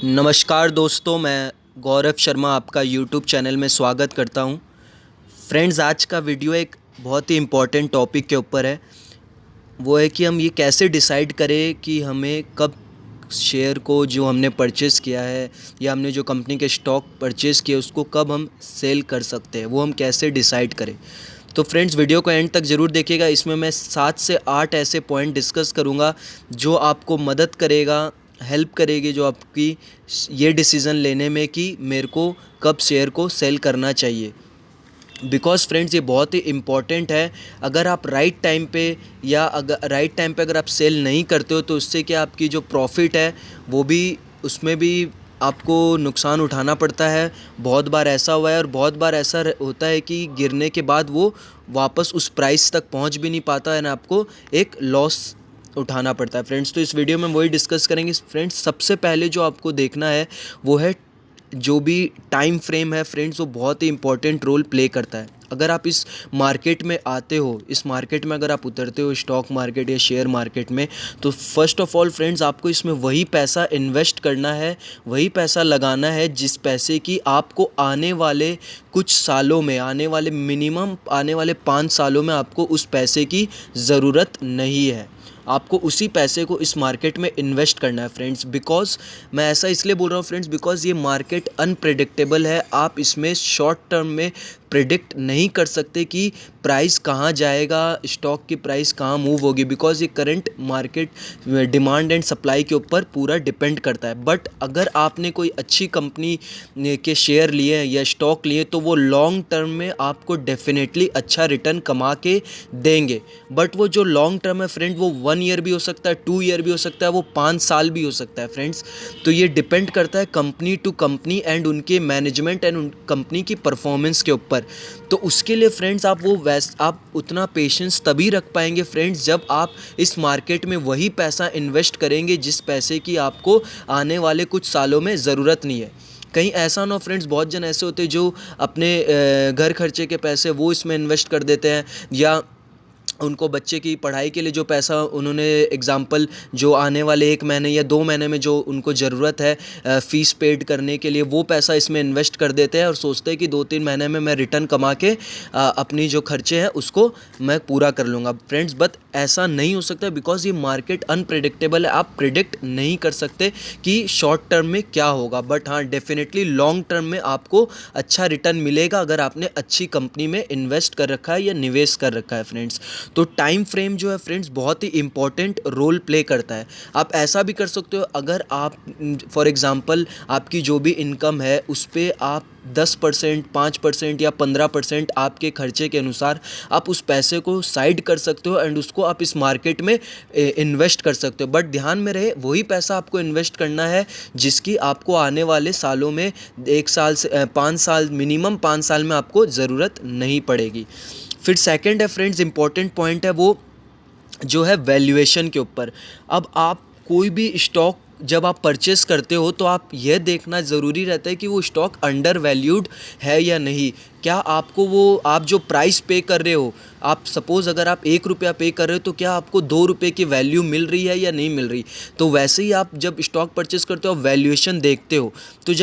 नमस्कार दोस्तों, मैं गौरव शर्मा आपका यूट्यूब चैनल में स्वागत करता हूं। फ्रेंड्स, आज का वीडियो एक बहुत ही इम्पॉर्टेंट टॉपिक के ऊपर है। वो है कि हम ये कैसे डिसाइड करें कि हमें कब शेयर को जो हमने परचेज़ किया है या हमने जो कंपनी के स्टॉक परचेज़ किए उसको कब हम सेल कर सकते हैं, वो हम कैसे डिसाइड करें। तो फ्रेंड्स, वीडियो को एंड तक ज़रूर देखिएगा। इसमें मैं 7 से 8 ऐसे पॉइंट डिस्कस करूँगा जो आपको मदद करेगा, हेल्प करेगी, जो आपकी ये डिसीज़न लेने में कि मेरे को कब शेयर को सेल करना चाहिए। बिकॉज़ फ्रेंड्स, ये बहुत ही इम्पॉर्टेंट है। अगर आप राइट टाइम पे या अगर आप सेल नहीं करते हो तो उससे क्या आपकी जो प्रॉफिट है वो भी, उसमें भी आपको नुकसान उठाना पड़ता है। बहुत बार ऐसा हुआ है और बहुत बार ऐसा होता है कि गिरने के बाद वो वापस उस प्राइस तक पहुंच भी नहीं पाता है ना, आपको एक लॉस उठाना पड़ता है। फ्रेंड्स, तो इस वीडियो में वही डिस्कस करेंगे। फ्रेंड्स, सबसे पहले जो आपको देखना है वो है जो भी टाइम फ्रेम है। फ्रेंड्स, वो बहुत ही इंपॉर्टेंट रोल प्ले करता है। अगर आप इस मार्केट में आते हो, इस मार्केट में अगर आप उतरते हो, स्टॉक मार्केट या शेयर मार्केट में, तो फर्स्ट ऑफ ऑल फ्रेंड्स, आपको इसमें वही पैसा इन्वेस्ट करना है, वही पैसा लगाना है जिस पैसे की आपको आने वाले कुछ सालों में, आने वाले 5 सालों में आपको उस पैसे की ज़रूरत नहीं है। आपको उसी पैसे को इस मार्केट में इन्वेस्ट करना है फ्रेंड्स। बिकॉज़ मैं ऐसा इसलिए बोल रहा हूँ फ्रेंड्स, बिकॉज़ ये मार्केट अनप्रेडिक्टेबल है। आप इसमें शॉर्ट टर्म में प्रेडिक्ट नहीं कर सकते कि प्राइस कहाँ जाएगा, स्टॉक की प्राइस कहाँ मूव होगी। बिकॉज़ ये current market demand and supply के ऊपर पूरा डिपेंड करता है। बट अगर आपने कोई अच्छी कंपनी के शेयर लिए हैं या स्टॉक लिए, तो वो लॉन्ग टर्म में आपको डेफिनेटली अच्छा रिटर्न कमा के देंगे। बट वो जो लॉन्ग टर्म है फ्रेंड, वो 1 ईयर भी हो सकता है, 2 ईयर भी हो सकता है, वो 5 साल भी हो सकता है फ्रेंड्स। तो ये डिपेंड करता है कंपनी टू कंपनी एंड उनके मैनेजमेंट एंड उन कंपनी की परफॉर्मेंस के ऊपर। तो उसके लिए फ्रेंड्स, आप उतना पेशेंस तभी रख पाएंगे फ्रेंड्स जब आप इस मार्केट में वही पैसा इन्वेस्ट करेंगे जिस पैसे की आपको आने वाले कुछ सालों में ज़रूरत नहीं है। कहीं ऐसा ना हो फ्रेंड्स, बहुत जन ऐसे होते हैं जो अपने घर खर्चे के पैसे वो इसमें इन्वेस्ट कर देते हैं, या उनको बच्चे की पढ़ाई के लिए जो पैसा उन्होंने एग्ज़ाम्पल जो आने वाले 1 महीने या 2 महीने में जो उनको ज़रूरत है फ़ीस पेड करने के लिए, वो पैसा इसमें इन्वेस्ट कर देते हैं और सोचते हैं कि 2-3 महीने में मैं रिटर्न कमा के अपनी जो खर्चे हैं उसको मैं पूरा कर लूँगा फ्रेंड्स। बट ऐसा नहीं हो सकता, बिकॉज़ ये मार्केट अनप्रेडिक्टेबल है। आप प्रिडिक्ट नहीं कर सकते कि शॉर्ट टर्म में क्या होगा। बट हाँ, डेफिनेटली लॉन्ग टर्म में आपको अच्छा रिटर्न मिलेगा अगर आपने अच्छी कंपनी में इन्वेस्ट कर रखा है या निवेश कर रखा है फ्रेंड्स। तो टाइम फ्रेम जो है फ्रेंड्स, बहुत ही इंपॉर्टेंट रोल प्ले करता है। आप ऐसा भी कर सकते हो, अगर आप फॉर एग्ज़ाम्पल आपकी जो भी इनकम है उस पे आप 10%, 5% या 15% आपके खर्चे के अनुसार आप उस पैसे को साइड कर सकते हो एंड उसको आप इस मार्केट में इन्वेस्ट कर सकते हो। बट ध्यान में रहे, वही पैसा आपको इन्वेस्ट करना है जिसकी आपको आने वाले सालों में 1 साल से 5 साल, मिनिमम 5 साल में आपको ज़रूरत नहीं पड़ेगी। फिर सेकंड है फ्रेंड्स, इंपॉर्टेंट पॉइंट है वो जो है वैल्यूएशन के ऊपर। अब आप कोई भी स्टॉक जब आप परचेस करते हो तो आप यह देखना ज़रूरी रहता है कि वो स्टॉक अंडर वैल्यूड है या नहीं। क्या आपको वो, आप जो प्राइस पे कर रहे हो, आप सपोज़ अगर आप 1 रुपया पे कर रहे हो तो क्या आपको 2 रुपये की वैल्यू मिल रही है या नहीं मिल रही। तो वैसे ही आप जब स्टॉक परचेस करते हो, वैल्यूएशन देखते हो। तो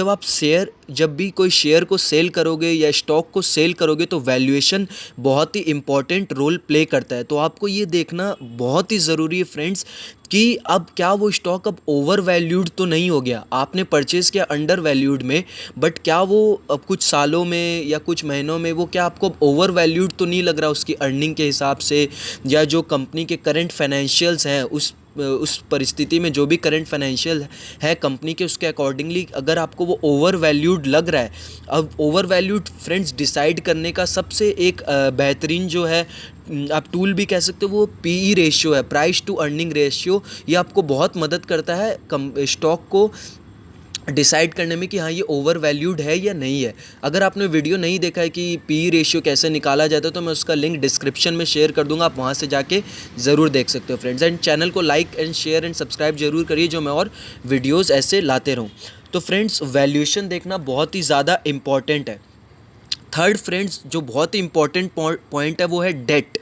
जब भी कोई शेयर को सेल करोगे या स्टॉक को सेल करोगे तो वैल्यूएशन बहुत ही इंपॉर्टेंट रोल प्ले करता है। तो आपको ये देखना बहुत ही ज़रूरी है फ्रेंड्स कि अब क्या वो स्टॉक अब ओवर वैल्यूड तो नहीं हो गया। आपने परचेज़ किया अंडर वैल्यूड में, बट क्या वो अब कुछ सालों में या कुछ महीनों में वो क्या आपको ओवर वैल्यूड तो नहीं लग रहा उसकी अर्निंग के हिसाब से, या जो कंपनी के करंट फाइनेंशियल्स हैं उस परिस्थिति में जो भी करंट फाइनेंशियल है कंपनी के, उसके अकॉर्डिंगली अगर आपको वो ओवर वैल्यूड लग रहा है। अब ओवर वैल्यूड फ्रेंड्स डिसाइड करने का सबसे एक बेहतरीन जो है, आप टूल भी कह सकते हो, वो पीई रेशियो है, प्राइस टू अर्निंग रेशियो। ये आपको बहुत मदद करता है स्टॉक को डिसाइड करने में कि हाँ ये ओवर वैल्यूड है या नहीं है। अगर आपने वीडियो नहीं देखा है कि पी रेशियो कैसे निकाला जाता है तो मैं उसका लिंक डिस्क्रिप्शन में शेयर कर दूंगा, आप वहाँ से जाके ज़रूर देख सकते हो फ्रेंड्स। एंड चैनल को like and share and subscribe जरूर करिए जो मैं और वीडियोज़ ऐसे लाते रहूँ। तो फ्रेंड्स, वैल्यूएशन देखना बहुत ही ज़्यादा इम्पॉर्टेंट है। थर्ड फ्रेंड्स, जो बहुत ही इंपॉर्टेंट पॉइंट है वो है डेट।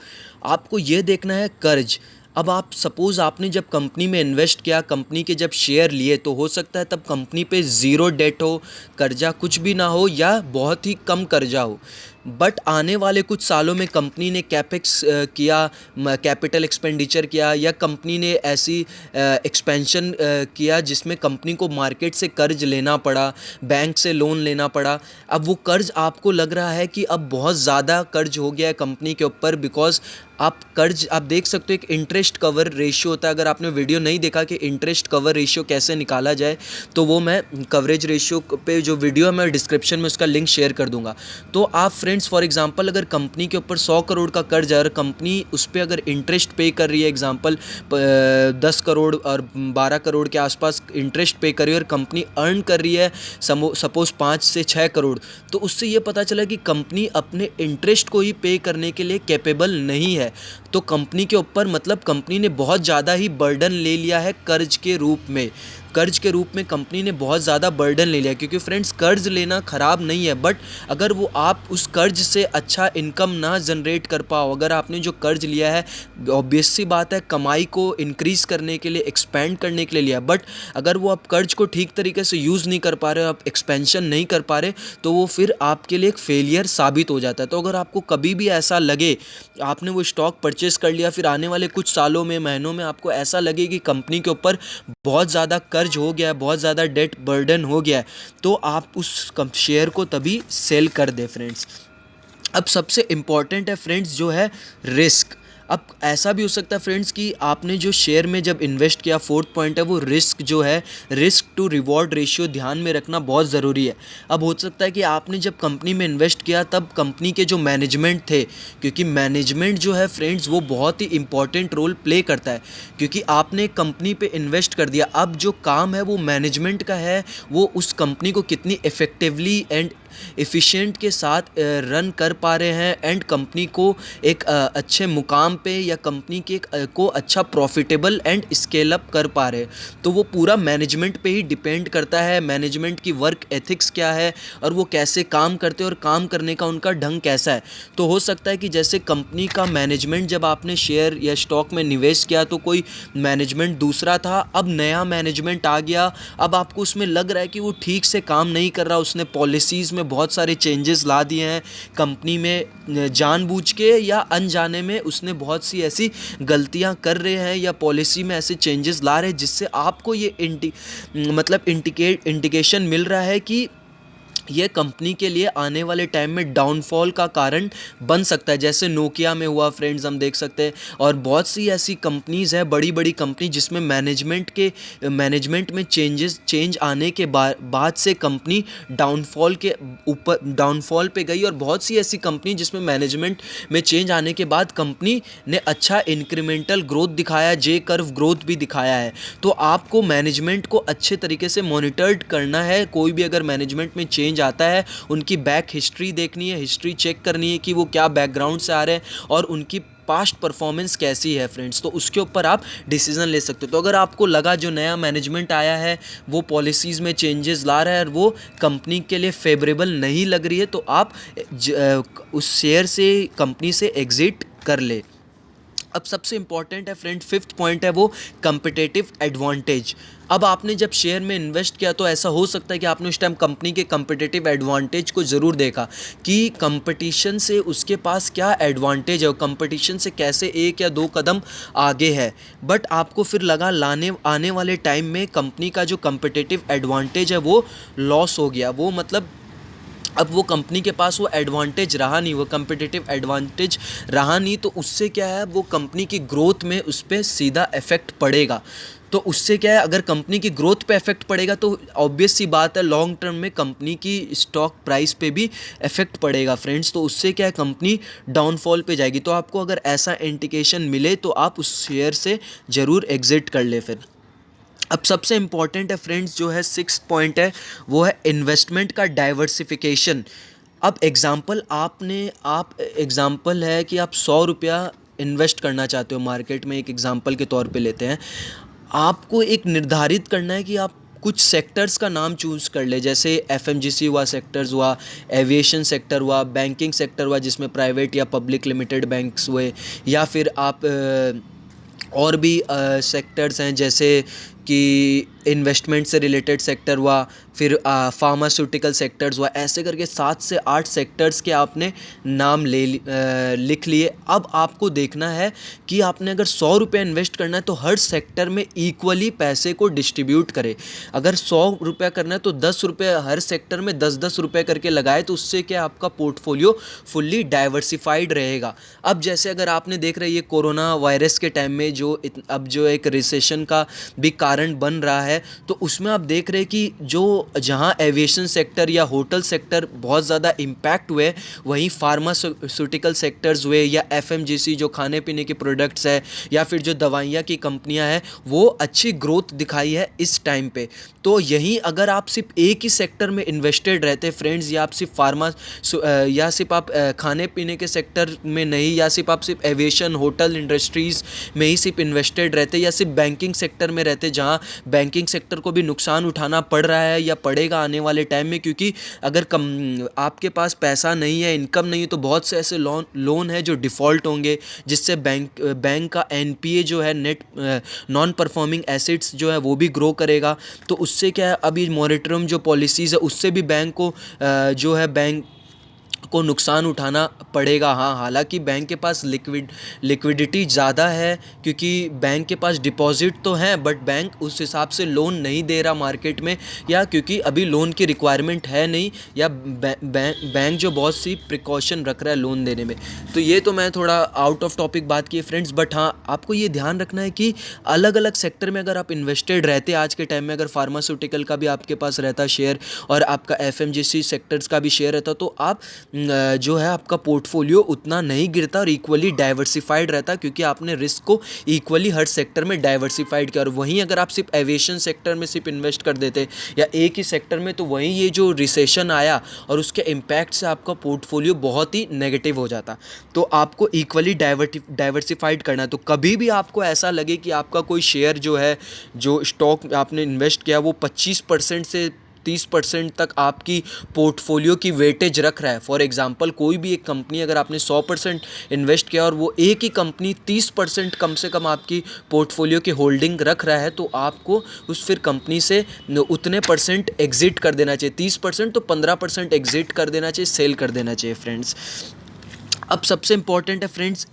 आपको ये देखना है कर्ज। अब आप सपोज़ आपने जब कंपनी में इन्वेस्ट किया, कंपनी के जब शेयर लिए, तो हो सकता है तब कंपनी पे ज़ीरो डेट हो, कर्जा कुछ भी ना हो या बहुत ही कम कर्जा हो। बट आने वाले कुछ सालों में कंपनी ने कैपेक्स किया, कैपिटल एक्सपेंडिचर किया, या कंपनी ने ऐसी एक्सपेंशन किया जिसमें कंपनी को मार्केट से कर्ज लेना पड़ा, बैंक से लोन लेना पड़ा। अब वो कर्ज आपको लग रहा है कि अब बहुत ज़्यादा कर्ज हो गया है कंपनी के ऊपर, बिकॉज आप देख सकते हो एक इंटरेस्ट कवर रेशियो होता है। अगर आपने वीडियो नहीं देखा कि इंटरेस्ट कवर रेशियो कैसे निकाला जाए, तो वो मैं कवरेज रेशियो पे जो वीडियो है मैं डिस्क्रिप्शन में उसका लिंक शेयर कर दूंगा। तो आप फ्रेंड्स फॉर एग्जांपल अगर कंपनी के ऊपर 100 करोड़ का कर्ज है और कंपनी उस पर अगर इंटरेस्ट पे कर रही है, एग्जांपल 10 करोड़ और 12 करोड़ के आसपास इंटरेस्ट पे कर रही है, और कंपनी अर्न कर रही है सपोज 5 से 6 करोड़, तो उससे ये पता चला कि कंपनी अपने इंटरेस्ट को ही पे करने के लिए कैपेबल नहीं है। तो कंपनी के ऊपर मतलब कंपनी ने बहुत ज़्यादा ही बर्डन ले लिया है कर्ज के रूप में। कर्ज के रूप में कंपनी ने बहुत ज़्यादा बर्डन ले लिया, क्योंकि फ्रेंड्स कर्ज लेना ख़राब नहीं है, बट अगर वो आप उस कर्ज से अच्छा इनकम ना जनरेट कर पाओ, अगर आपने जो कर्ज लिया है ऑब्वियस सी बात है कमाई को इंक्रीज़ करने के लिए, एक्सपेंड करने के लिए लिया, बट अगर वो आप कर्ज को ठीक तरीके से यूज़ नहीं कर पा रहे हो, आप एक्सपेंशन नहीं कर पा रहे, तो वो फिर आपके लिए एक फेलियर साबित हो जाता है। तो अगर आपको कभी भी ऐसा लगे, आपने वो स्टॉक परचेस कर लिया, फिर आने वाले कुछ सालों में, महीनों में आपको ऐसा लगे कि कंपनी के ऊपर बहुत ज़्यादा कर्ज हो गया है, बहुत ज़्यादा डेट बर्डन हो गया है, तो आप उस शेयर को तभी सेल कर दे फ्रेंड्स। अब सबसे इम्पॉर्टेंट है फ्रेंड्स जो है रिस्क। अब ऐसा भी हो सकता है फ्रेंड्स कि आपने जो शेयर में जब इन्वेस्ट किया, फोर्थ पॉइंट है वो रिस्क जो है, रिस्क टू रिवॉर्ड रेशियो ध्यान में रखना बहुत ज़रूरी है। अब हो सकता है कि आपने जब कंपनी में इन्वेस्ट किया तब कंपनी के जो मैनेजमेंट थे, क्योंकि मैनेजमेंट जो है फ्रेंड्स वो बहुत ही इंपॉर्टेंट रोल प्ले करता है, क्योंकि आपने कंपनी पे इन्वेस्ट कर दिया, अब जो काम है वो मैनेजमेंट का है, वो उस कंपनी को कितनी इफ़ेक्टिवली एंड एफिशिएंट के साथ रन कर पा रहे हैं, एंड कंपनी को एक अच्छे मुकाम पे या कंपनी के को अच्छा प्रॉफिटेबल एंड स्केल अप कर पा रहे हैं। तो वो पूरा मैनेजमेंट पे ही डिपेंड करता है, मैनेजमेंट की वर्क एथिक्स क्या है और वो कैसे काम करते हैं और काम करने का उनका ढंग कैसा है। तो हो सकता है कि जैसे कंपनी का मैनेजमेंट जब आपने शेयर या स्टॉक में निवेश किया तो कोई मैनेजमेंट दूसरा था, अब नया मैनेजमेंट आ गया, अब आपको उसमें लग रहा है कि वो ठीक से काम नहीं कर रहा, उसने पॉलिसीज़ में बहुत सारे चेंजेस ला दिए हैं, कंपनी में जानबूझ के या अनजाने में उसने बहुत सी ऐसी गलतियां कर रहे हैं या पॉलिसी में ऐसे चेंजेस ला रहे हैं जिससे आपको ये इंडिकेशन मिल रहा है कि ये कंपनी के लिए आने वाले टाइम में डाउनफॉल का कारण बन सकता है। जैसे नोकिया में हुआ फ्रेंड्स, हम देख सकते हैं, और बहुत सी ऐसी कंपनीज़ है, बड़ी बड़ी कंपनी जिसमें मैनेजमेंट में चेंज आने के बाद से कंपनी डाउनफॉल पे गई, और बहुत सी ऐसी कंपनी जिसमें मैनेजमेंट में चेंज आने के बाद कंपनी ने अच्छा इंक्रीमेंटल ग्रोथ दिखाया, जे कर्व ग्रोथ भी दिखाया है। तो आपको मैनेजमेंट को अच्छे तरीके से मॉनिटर्ड करना है। कोई भी अगर मैनेजमेंट में चेंज आता है, उनकी बैक हिस्ट्री देखनी है, हिस्ट्री चेक करनी है कि वो क्या बैकग्राउंड से आ रहे हैं और उनकी पास्ट परफॉर्मेंस कैसी है फ्रेंड्स, तो उसके ऊपर आप डिसीजन ले सकते हो। तो अगर आपको लगा जो नया मैनेजमेंट आया है वो पॉलिसीज़ में चेंजेस ला रहा है और वो कंपनी के लिए फेवरेबल नहीं लग रही है, तो आप उस शेयर से, कंपनी से एग्जिट कर ले। अब सबसे इंपॉर्टेंट है फ्रेंड, फिफ्थ पॉइंट है वो कम्पिटिटिव एडवांटेज। अब आपने जब शेयर में इन्वेस्ट किया तो ऐसा हो सकता है कि आपने उस टाइम कंपनी के कम्पिटिटिव एडवांटेज को ज़रूर देखा कि कंपटीशन से उसके पास क्या एडवांटेज है और कंपटीशन से कैसे 1 या 2 कदम आगे है। बट आपको फिर लगा आने वाले टाइम में कंपनी का जो कम्पिटिटिव एडवांटेज है वो लॉस हो गया, वो मतलब अब वो कंपनी के पास वो एडवांटेज रहा नहीं, वो कम्पिटिटिव एडवांटेज रहा नहीं, तो उससे क्या है, वो कंपनी की ग्रोथ में उस पर सीधा इफेक्ट पड़ेगा। तो उससे क्या है, अगर कंपनी की ग्रोथ पे इफेक्ट पड़ेगा तो ऑब्वियस सी बात है लॉन्ग टर्म में कंपनी की स्टॉक प्राइस पे भी इफेक्ट पड़ेगा फ्रेंड्स। तो उससे क्या है, कंपनी डाउनफॉल पे जाएगी। तो आपको अगर ऐसा इंडिकेशन मिले तो आप उस शेयर से ज़रूर एग्जिट कर ले। फिर अब सबसे इम्पॉर्टेंट है फ्रेंड्स, जो है 6th पॉइंट है वो है इन्वेस्टमेंट का डाइवर्सिफिकेशन। अब एग्ज़ाम्पल है कि आप 100 रुपया इन्वेस्ट करना चाहते हो मार्केट में, एक एग्ज़ाम्पल के तौर पे लेते हैं। आपको एक निर्धारित करना है कि आप कुछ सेक्टर्स का नाम चूज़ कर ले, जैसे एफएमजीसी हुआ, सेक्टर्स हुआ, एविएशन सेक्टर हुआ, बैंकिंग सेक्टर हुआ जिसमें प्राइवेट या पब्लिक लिमिटेड बैंक्स हुए, या फिर आप और भी सेक्टर्स हैं, जैसे कि इन्वेस्टमेंट से रिलेटेड सेक्टर हुआ, फिर फार्मास्यूटिकल सेक्टर्स हुआ, ऐसे करके 7 से 8 सेक्टर्स के आपने नाम लिख लिए। अब आपको देखना है कि आपने अगर 100 रुपये इन्वेस्ट करना है तो हर सेक्टर में इक्वली पैसे को डिस्ट्रीब्यूट करें। अगर 100 रुपया करना है तो 10 रुपये हर सेक्टर में 10-10 रुपये करके लगाए, तो उससे क्या आपका पोर्टफोलियो फुल्ली डाइवर्सिफाइड रहेगा। अब जैसे अगर आपने देख रहे हैं ये कोरोना वायरस के टाइम में अब जो एक रिसेशन का भी कारण बन रहा है, तो उसमें आप देख रहे हैं कि जो जहां एविएशन सेक्टर या होटल सेक्टर बहुत ज़्यादा इम्पैक्ट हुए, वहीं फार्मास्यूटिकल सेक्टर्स हुए, या एफएमजीसी जो खाने पीने के प्रोडक्ट्स है, या फिर जो दवाइयाँ की कंपनियां हैं, वो अच्छी ग्रोथ दिखाई है इस टाइम पे। तो यहीं अगर आप सिर्फ एक ही सेक्टर में इन्वेस्टेड रहते फ्रेंड्स, या आप सिर्फ या सिर्फ आप खाने पीने के सेक्टर में नहीं, या सिर्फ आप सिर्फ एविएशन होटल इंडस्ट्रीज़ में ही सिर्फ इन्वेस्टेड रहते, या सिर्फ बैंकिंग सेक्टर में रहते, जहां बैंकिंग सेक्टर को भी नुकसान उठाना पड़ रहा है या पड़ेगा आने वाले टाइम में, क्योंकि अगर आपके पास पैसा नहीं है, इनकम नहीं है, तो बहुत से ऐसे लोन है जो डिफ़ॉल्ट होंगे, जिससे बैंक का एनपीए जो है, नेट नॉन परफॉर्मिंग एसेट्स जो है, वो भी ग्रो करेगा। तो उससे क्या है, अभी मॉरेटोरियम जो पॉलिसीज़ है, उससे भी बैंक को नुकसान उठाना पड़ेगा। हाँ, हालांकि बैंक के पास लिक्विडिटी ज़्यादा है, क्योंकि बैंक के पास डिपॉजिट तो हैं, बट बैंक उस हिसाब से लोन नहीं दे रहा मार्केट में, या क्योंकि अभी लोन की रिक्वायरमेंट है नहीं, या बैंक जो बहुत सी प्रिकॉशन रख रहा है लोन देने में। तो ये तो मैं थोड़ा आउट ऑफ टॉपिक बात की फ्रेंड्स, बट हाँ, आपको ये ध्यान रखना है कि अलग अलग सेक्टर में अगर आप इन्वेस्टेड रहते, आज के टाइम में अगर फार्मास्यूटिकल का भी आपके पास रहता शेयर, और आपका एफएमजीसी सेक्टर्स का भी शेयर रहता, तो आप जो है आपका पोर्टफोलियो उतना नहीं गिरता और इक्वली डाइवर्सिफाइड रहता, क्योंकि आपने रिस्क को इक्वली हर सेक्टर में डाइवर्सिफाइड किया। और वहीं अगर आप सिर्फ एविएशन सेक्टर में सिर्फ इन्वेस्ट कर देते, या एक ही सेक्टर में, तो वहीं ये जो रिसेशन आया और उसके इम्पैक्ट से आपका पोर्टफोलियो बहुत ही नेगेटिव हो जाता। तो आपको इक्वली डाइवर्सिफाइड करना है। तो कभी भी आपको ऐसा लगे कि आपका कोई शेयर जो है, जो स्टॉक आपने इन्वेस्ट किया, वो 25% से 30% तक आपकी पोर्टफोलियो की वेटेज रख रहा है। फॉर एग्जांपल, कोई भी एक कंपनी, अगर आपने 100% इन्वेस्ट किया और वो एक ही कंपनी 30% कम से कम आपकी पोर्टफोलियो की होल्डिंग रख रहा है, तो आपको उस फिर कंपनी से उतने परसेंट एग्जिट कर देना चाहिए। 30% तो 15% एग्जिट कर देना चाहिए, सेल कर देना चाहिए फ्रेंड्स। अब सबसे इम्पॉर्टेंट है फ्रेंड्स,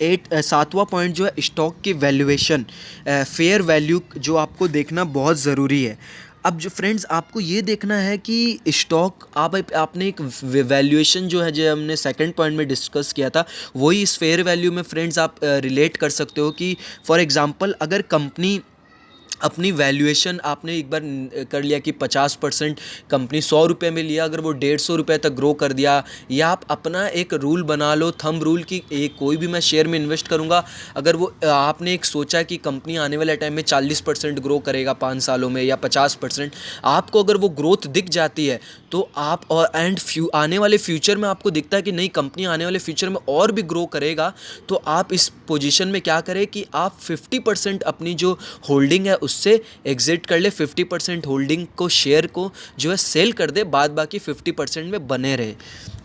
7वां पॉइंट जो है, स्टॉक की वैल्यूएशन, फेयर वैल्यू जो आपको देखना बहुत ज़रूरी है। अब जो फ्रेंड्स, आपको ये देखना है कि स्टॉक आपने एक वैल्यूएशन जो है, जो हमने सेकंड पॉइंट में डिस्कस किया था, वही इस फेयर वैल्यू में फ्रेंड्स आप रिलेट कर सकते हो। कि फॉर एग्जांपल, अगर कंपनी अपनी वैल्यूएशन आपने एक बार कर लिया कि 50% कंपनी 100 रुपये में लिया, अगर वो 150 रुपये तक ग्रो कर दिया, या आप अपना एक रूल बना लो, थंब रूल, की एक कोई भी मैं शेयर में इन्वेस्ट करूंगा, अगर वो आपने एक सोचा कि कंपनी आने वाले टाइम में 40% ग्रो करेगा 5 सालों में, या 50%, आपको अगर वो ग्रोथ दिख जाती है, तो आप आने वाले फ्यूचर में आपको दिखता है कि नहीं, कंपनी आने वाले फ्यूचर में और भी ग्रो करेगा, तो आप इस पोजीशन में क्या करें कि आप 50% अपनी जो होल्डिंग है उससे एग्जिट कर ले, 50% होल्डिंग को, शेयर को जो है सेल कर दे, बाद बाकी 50% में बने रहे।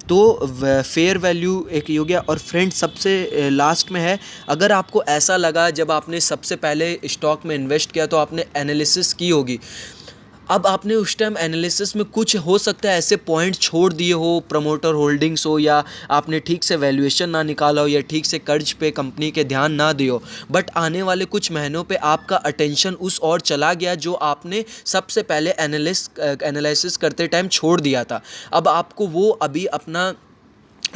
तो फेयर वैल्यू एक हो गया। और फ्रेंड, सबसे लास्ट में है, अगर आपको ऐसा लगा जब आपने सबसे पहले स्टॉक में इन्वेस्ट किया, तो आपने एनालिसिस की होगी, अब आपने उस टाइम एनालिसिस में कुछ हो सकता है ऐसे पॉइंट छोड़ दिए हो, प्रमोटर होल्डिंग्स हो, या आपने ठीक से वैल्यूएशन ना निकाला हो, या ठीक से कर्ज पे कंपनी के ध्यान ना दियो, बट आने वाले कुछ महीनों पे आपका अटेंशन उस ओर चला गया जो आपने सबसे पहले एनालिसिस करते टाइम छोड़ दिया था। अब आपको वो अभी अपना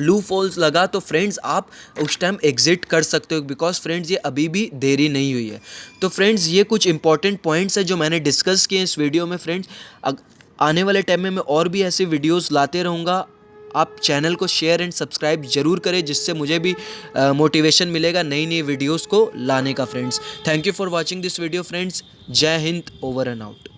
लूप होल्स लगा, तो फ्रेंड्स आप उस टाइम एग्जिट कर सकते हो, बिकॉज फ्रेंड्स ये अभी भी देरी नहीं हुई है। तो फ्रेंड्स, ये कुछ इंपॉर्टेंट पॉइंट्स है जो मैंने डिस्कस किए इस वीडियो में फ्रेंड्स। आने वाले टाइम में मैं और भी ऐसे वीडियोस लाते रहूँगा। आप चैनल को शेयर एंड सब्सक्राइब जरूर करें, जिससे मुझे भी मोटिवेशन मिलेगा नई नई वीडियोस को लाने का friends. Thank you for watching this video friends. जय हिंद, ओवर एंड आउट।